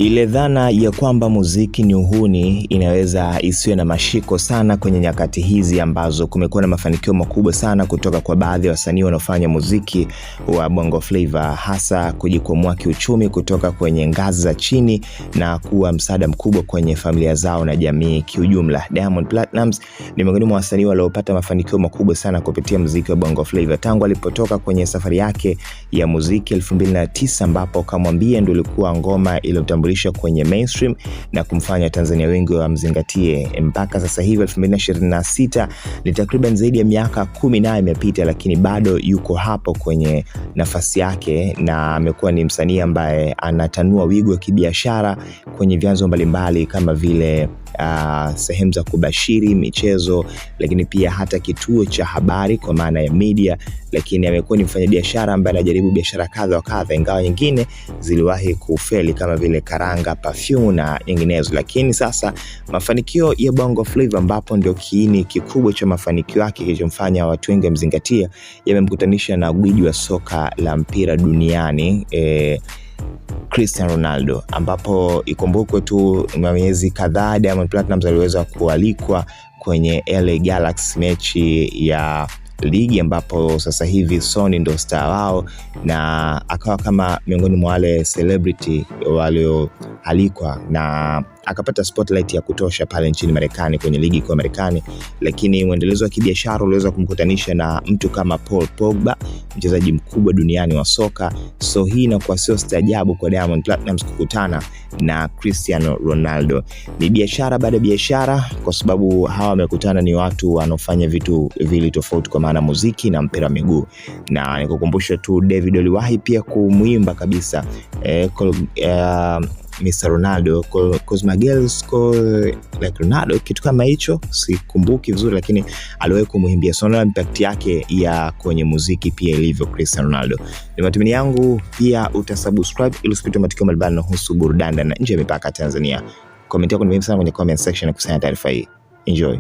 Ile dhana ya kwamba muziki ni uhuni inaweza isiwe na mashiko sana kwenye nyakati hizi ambazo kumekuwa na mafanikio makubwa sana kutoka kwa baadhi ya wasanii wanaofanya muziki wa Bongo Flava, hasa kujikwamua kiuchumi kutoka kwenye ngazi za chini na kuwa msaada mkubwa kwenye familia zao na jamii kiujumla. Diamond Platnumz ni miongoni mwa wasanii waliopata mafanikio makubwa sana kupitia muziki wa Bongo Flava tangu alipotoka kwenye safari yake ya muziki 2009, ambapo Kamwambie ndio ilikuwa ngoma iliyotambulisha kwenye mainstream na kumfanya Tanzania wengi wamzingatie. Mpaka sasa hivi 2026 ni takriban zaidi ya miaka 10 imepita, lakini bado yuko hapo kwenye nafasi yake na amekuwa ni msanii ambaye anatanua wigo wa kibiashara kwenye vyanzo mbalimbali kama vile sehemu za kubashiri michezo, lakini pia hata kituo cha habari kwa maana ya media. Lakini amekuwa ni mfanyabiashara ambaye anajaribu biashara kadha wa kadha, ingawa nyingine ziliwahi kufeli kama vile karanga, perfume na nyinginezo. Lakini sasa mafanikio ya Bongo Flava, ambapo ndio kiini kikubwa cha mafanikio yake kilichomfanya watu wengi wamzingatia, yamemkutanisha na gwiji wa soka la mpira duniani Cristiano Ronaldo, ambapo ikumbukwe tu miezi kadhaa Diamond Platnumz aliweza kualikwa kwenye LA Galaxy mechi ya ligi, ambapo sasa hivi Sony ndo star wao, na akawa kama miongoni mwa wale celebrity walioalikwa na akapata spotlight ya kutosha pale nchini Marekani kwenye ligi kwa Marekani. Lakini muendelezo wa kibiashara uliweza kumkutanisha na mtu kama Paul Pogba, mchezaji mkubwa duniani wa soka. So hii inakuwa sio staajabu kwa Diamond Platnumz kukutana na Cristiano Ronaldo. Ni biashara baada ya biashara, kwa sababu hawa wamekutana ni watu wanaofanya vitu vili tofauti, kwa maana muziki na mpira wa miguu. Na nikukumbusha tu David aliwahi pia kumuimba kabisa Mr. Ronaldo, cause my girls call like Ronaldo, kitu kama hicho, sikumbuki vizuri, lakini aliwahi kumuimbia. So na impact yake ya kwenye muziki pia ilivyo Cristiano Ronaldo. Ni matumaini yangu pia utasubscribe ili usipitwe matukio mbalimbali yanayohusu burudani na nje ya mipaka Tanzania. Comment yako ni muhimu sana kwenye comment section na kusanya taarifa hii. Enjoy.